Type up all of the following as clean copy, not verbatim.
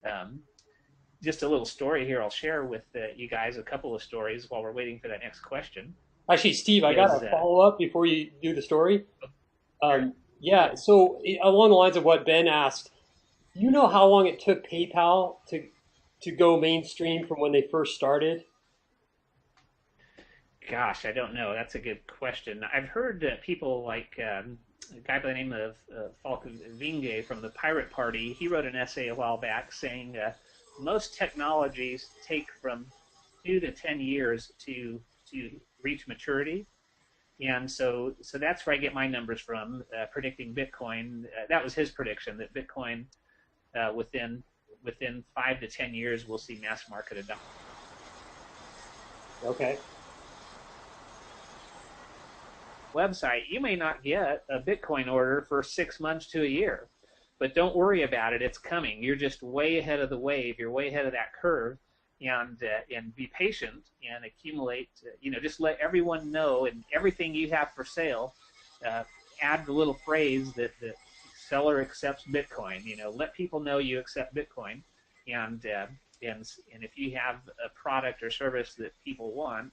Um, just a little story here I'll share with you guys, a couple of stories while we're waiting for that next question. Actually, Steve, I got Is a follow up before you do the story. Sure, Yeah, sure. so along the lines of what Ben asked, do you know how long it took PayPal to go mainstream from when they first started? Gosh, I don't know. That's a good question. I've heard people like a guy by the name of Falk Vinge from the Pirate Party. He wrote an essay a while back saying most technologies take from 2 to 10 years to reach maturity, and so that's where I get my numbers from. Predicting Bitcoin, that was his prediction that Bitcoin within 5 to 10 years we'll see mass market adoption. Okay. Website, you may not get a Bitcoin order for 6 months to a year, but don't worry about it. It's coming. You're just way ahead of the wave. You're way ahead of that curve, and be patient and accumulate. Just let everyone know, and everything you have for sale, uh, add the little phrase that the seller accepts Bitcoin. Let people know you accept Bitcoin, and uh, and if you have a product or service that people want,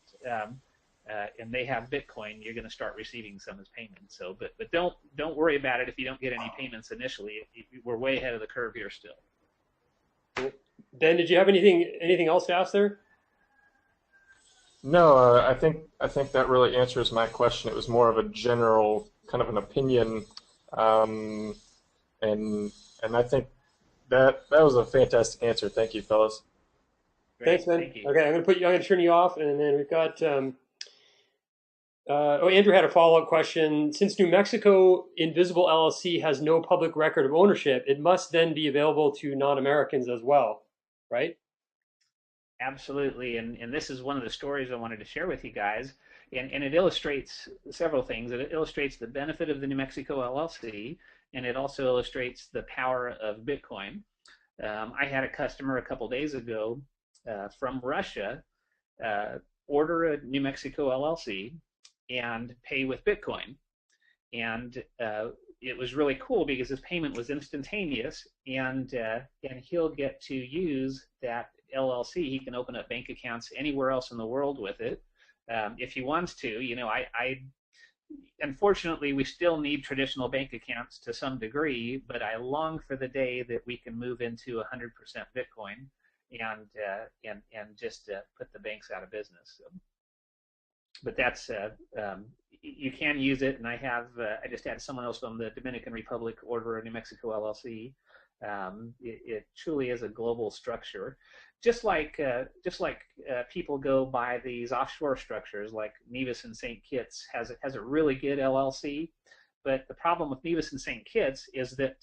and they have Bitcoin, you're going to start receiving some as payments. So, but don't worry about it if you don't get any payments initially. We're way ahead of the curve here still. Ben, did you have anything else to ask there? No, I think that really answers my question. It was more of a general kind of an opinion, um, and and I think that was a fantastic answer. Thank you, fellas. Thanks, Great, Ben. thank you. Okay, I'm gonna turn you off, and then we've got Andrew had a follow up question. Since New Mexico Invisible LLC has no public record of ownership, it must then be available to non Americans as well, right? Absolutely, and this is one of the stories I wanted to share with you guys, and it illustrates several things. It illustrates the benefit of the New Mexico LLC, and it also illustrates the power of Bitcoin. I had a customer a couple days ago from Russia uh, order a New Mexico LLC and pay with Bitcoin. And it was really cool because his payment was instantaneous, and he'll get to use that LLC. He can open up bank accounts anywhere else in the world with it if he wants to. I unfortunately we still need traditional bank accounts to some degree, but I long for the day that we can move into 100% Bitcoin and just put the banks out of business. So, but that's you can use it, and I just had someone else from the Dominican Republic order a New Mexico LLC. It truly is a global structure, just like people go by these offshore structures, like Nevis and St. Kitts has a really good LLC, but the problem with Nevis and St. Kitts is that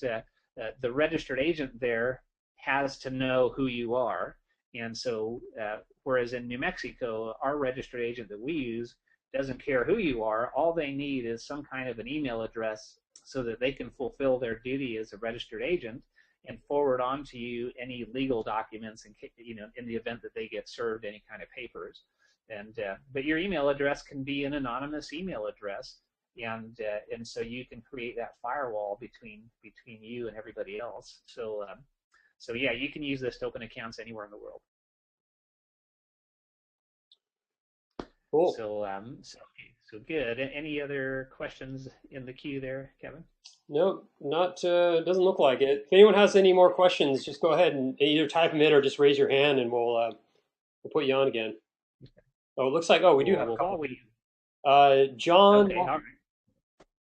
the registered agent there has to know who you are, and so whereas in New Mexico, our registered agent that we use doesn't care who you are. All they need is some kind of an email address so that they can fulfill their duty as a registered agent and forward on to you any legal documents, in the event that they get served any kind of papers. And but your email address can be an anonymous email address, and so you can create that firewall between you and everybody else. So yeah, you can use this to open accounts anywhere in the world. Cool. So good. Any other questions in the queue there, Kevin? No, not doesn't look like it. If anyone has any more questions, just go ahead and either type them in or just raise your hand, and we'll put you on again. Oh, it looks like we do Well, have a well, couple. while we John okay, all right.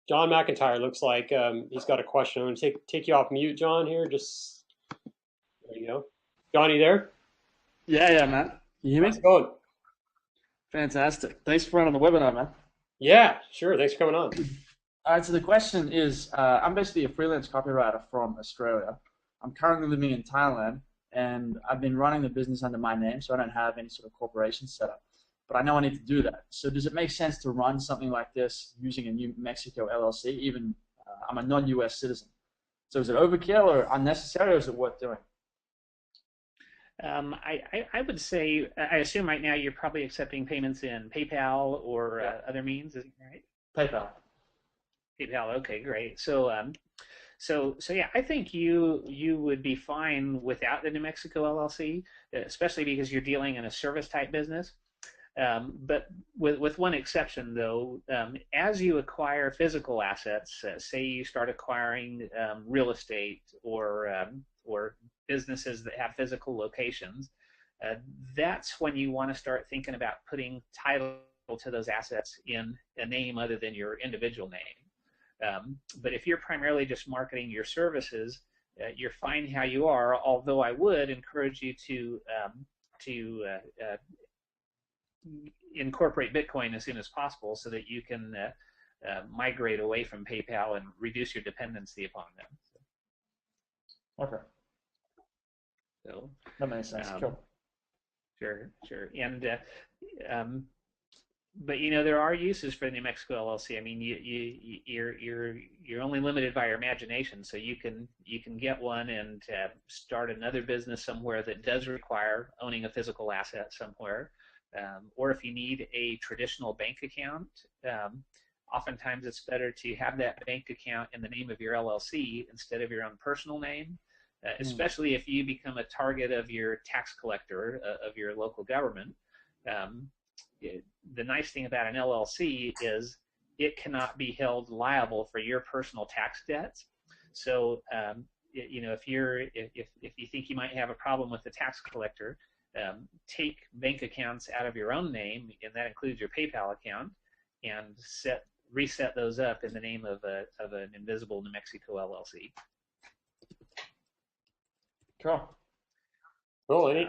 John McIntyre looks like he's got a question. I'm gonna take you off mute, John. Here, just there you go. John, you there? Yeah, yeah, man. Can you hear How's me? it going? Fantastic. Thanks for running the webinar, man. Yeah, sure. Thanks for coming on. All right, so the question is, I'm basically a freelance copywriter from Australia. I'm currently living in Thailand, and I've been running the business under my name, so I don't have any sort of corporation set up. But I know I need to do that. So does it make sense to run something like this using a New Mexico LLC? Even I'm a non-US citizen. So is it overkill or unnecessary, or is it worth doing? I would say, I assume right now you're probably accepting payments in PayPal or Yeah, other means, is that right? PayPal. PayPal, okay, great. So So yeah, I think you would be fine without the New Mexico LLC, especially because you're dealing in a service type business. But with one exception, though, as you acquire physical assets, say you start acquiring real estate or businesses that have physical locations, uh, that's when you want to start thinking about putting title to those assets in a name other than your individual name. But if you're primarily just marketing your services, you're fine how you are. Although I would encourage you to incorporate Bitcoin as soon as possible so that you can migrate away from PayPal and reduce your dependency upon them. Okay, So, that makes sense. um, Cool. sure. And but there are uses for the New Mexico LLC. I mean, you're only limited by your imagination, so you can get one and start another business somewhere that does require owning a physical asset somewhere, or if you need a traditional bank account. Oftentimes, it's better to have that bank account in the name of your LLC instead of your own personal name, especially if you become a target of your tax collector of your local government. Um, the nice thing about an LLC is it cannot be held liable for your personal tax debts. So, if you think you might have a problem with the tax collector, take bank accounts out of your own name, and that includes your PayPal account, and reset those up in the name of an invisible New Mexico LLC. Cool. Cool.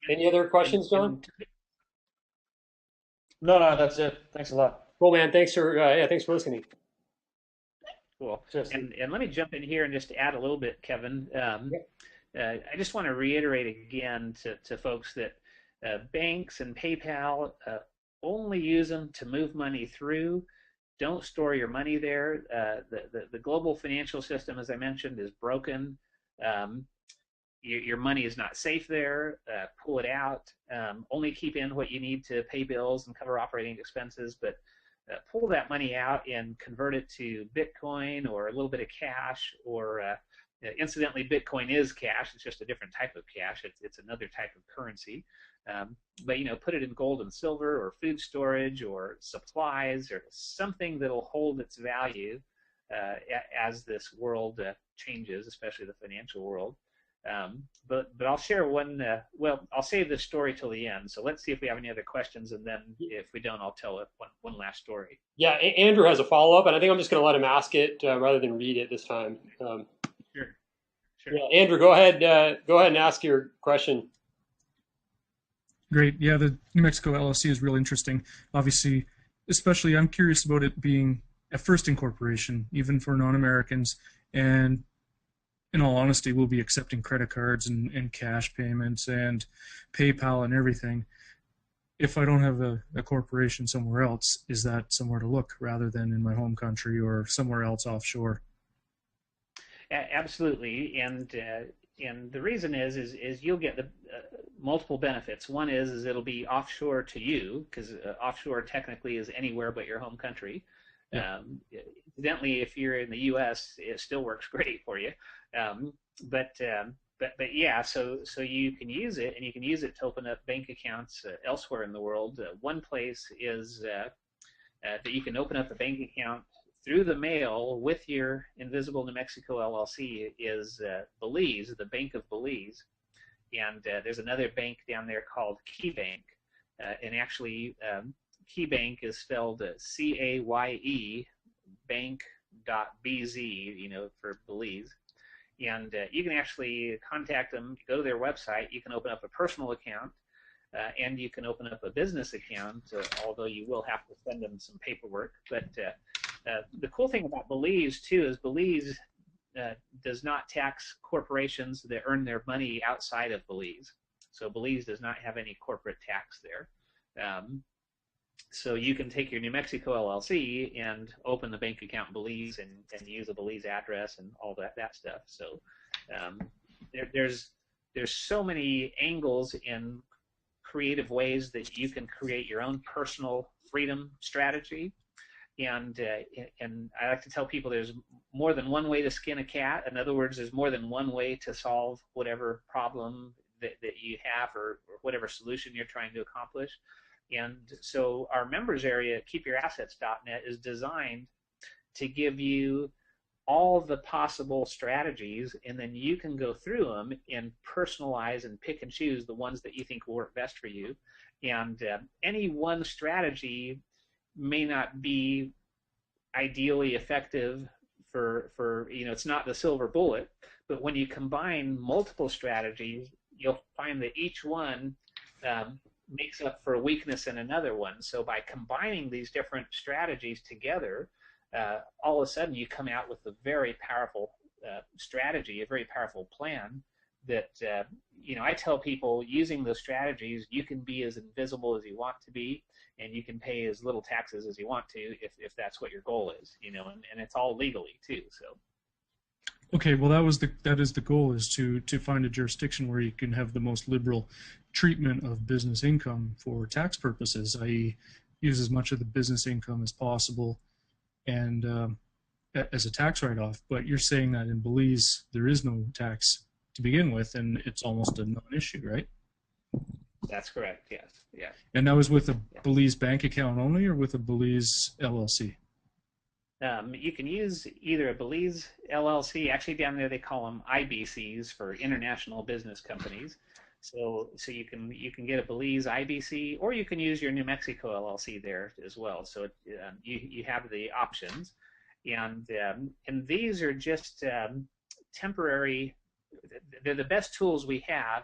Any other questions, John? No, that's it. Thanks a lot. Cool, man. Thanks for listening. Cool. Cheers. And let me jump in here and just add a little bit, Kevin. I just want to reiterate again to folks that banks and PayPal, only use them to move money through. Don't store your money there. The global financial system, as I mentioned, is broken. Your money is not safe there. Pull it out. Only keep in what you need to pay bills and cover operating expenses, but pull that money out and convert it to Bitcoin or a little bit of cash. Or incidentally, Bitcoin is cash. It's just a different type of cash. It's another type of currency. But put it in gold and silver or food storage or supplies or something that'll hold its value as this world changes, especially the financial world. But I'll share one. I'll save this story till the end. So let's see if we have any other questions, and then if we don't, I'll tell one last story. Yeah, Andrew has a follow up, and I think I'm just going to let him ask it rather than read it this time. Sure. Yeah, Andrew, go ahead. Go ahead and ask your question. Great. Yeah, the New Mexico LLC is really interesting. Obviously, especially I'm curious about it being a first incorporation, even for non-Americans. And in all honesty, we'll be accepting credit cards and cash payments and PayPal and everything. If I don't have a corporation somewhere else, is that somewhere to look rather than in my home country or somewhere else offshore? Absolutely, and the reason is you'll get the multiple benefits. One is it'll be offshore to you, because offshore technically is anywhere but your home country. Yeah. Incidentally, if you're in the U.S., it still works great for you. But yeah, so you can use it, and you can use it to open up bank accounts elsewhere in the world. One place is that you can open up a bank account through the mail with your Invisible New Mexico LLC is Belize, the Bank of Belize. And there's another bank down there called KeyBank. And actually, KeyBank is spelled C-A-Y-E, bank.bz, for Belize. And you can actually contact them, go to their website, you can open up a personal account, and you can open up a business account, although you will have to send them some paperwork. But the cool thing about Belize, too, is Belize does not tax corporations that earn their money outside of Belize. So Belize does not have any corporate tax there. So you can take your New Mexico LLC and open the bank account in Belize and use a Belize address and all that stuff. So there's so many angles and creative ways that you can create your own personal freedom strategy. and I like to tell people there's more than one way to skin a cat. In other words, there's more than one way to solve whatever problem that you have, or whatever solution you're trying to accomplish. And so our members area, keepyourassets.net, is designed to give you all the possible strategies, and then you can go through them and personalize and pick and choose the ones that you think will work best for you. And any one strategy may not be ideally effective for it's not the silver bullet, but when you combine multiple strategies, you'll find that each one makes up for a weakness in another one. So by combining these different strategies together, all of a sudden you come out with a very powerful strategy, a very powerful plan that, I tell people, using those strategies, you can be as invisible as you want to be, and you can pay as little taxes as you want to if that's what your goal is, and it's all legally too. So. Okay, well that is the goal, is to find a jurisdiction where you can have the most liberal treatment of business income for tax purposes, i.e., use as much of the business income as possible and as a tax write-off. But you're saying that in Belize there is no tax to begin with, and it's almost a non-issue, right? That's correct. Yes. Yeah. And that was with a Belize bank account only, or with a Belize LLC? You can use either a Belize LLC. Actually, down there they call them IBCs, for international business companies. So you can get a Belize IBC, or you can use your New Mexico LLC there as well. So you have the options, and these are just temporary. They're the best tools we have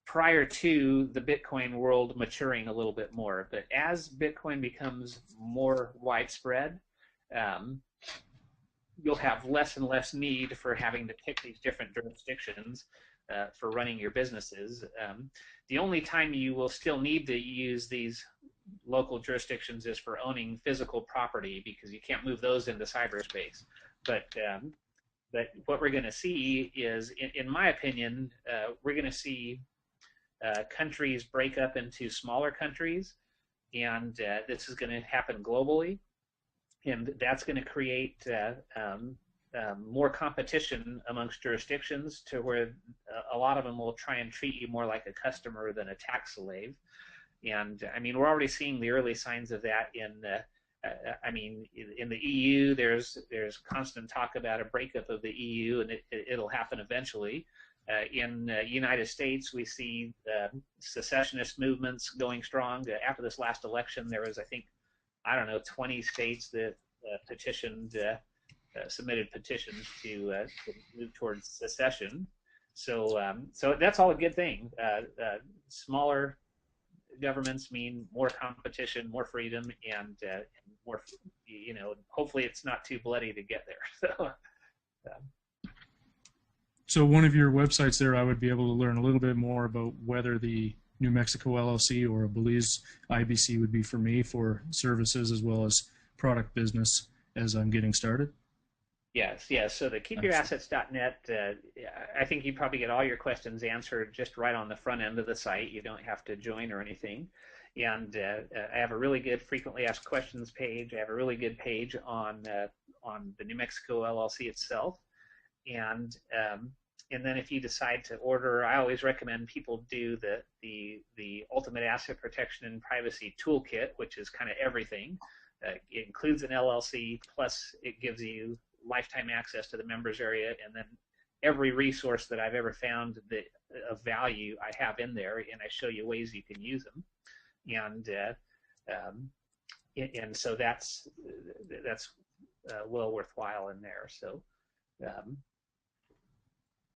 prior to the Bitcoin world maturing a little bit more. But as Bitcoin becomes more widespread, you'll have less and less need for having to pick these different jurisdictions for running your businesses. The only time you will still need to use these local jurisdictions is for owning physical property, because you can't move those into cyberspace. But what we're going to see is, in my opinion, we're going to see countries break up into smaller countries, and this is going to happen globally, and that's going to create more competition amongst jurisdictions, to where a lot of them will try and treat you more like a customer than a tax slave. And I mean, we're already seeing the early signs of that in in the EU. There's constant talk about a breakup of the EU, and it'll happen eventually. In the United States, we see secessionist movements going strong. After this last election, there was, I think, 20 states that submitted petitions to move towards secession. So that's all a good thing. Smaller governments mean more competition, more freedom, and more. Hopefully, it's not too bloody to get there. So one of your websites there, I would be able to learn a little bit more about whether the New Mexico LLC or a Belize IBC would be for me, for services as well as product business as I'm getting started. Yes. So the keepyourassets.net, I think you probably get all your questions answered just right on the front end of the site. You don't have to join or anything. And I have a really good frequently asked questions page. I have a really good page on the New Mexico LLC itself. And then if you decide to order, I always recommend people do the Ultimate Asset Protection and Privacy Toolkit, which is kind of everything. It includes an LLC, plus it gives you lifetime access to the members area, and then every resource that I've ever found that of value I have in there, and I show you ways you can use them. And so that's well worthwhile in there. So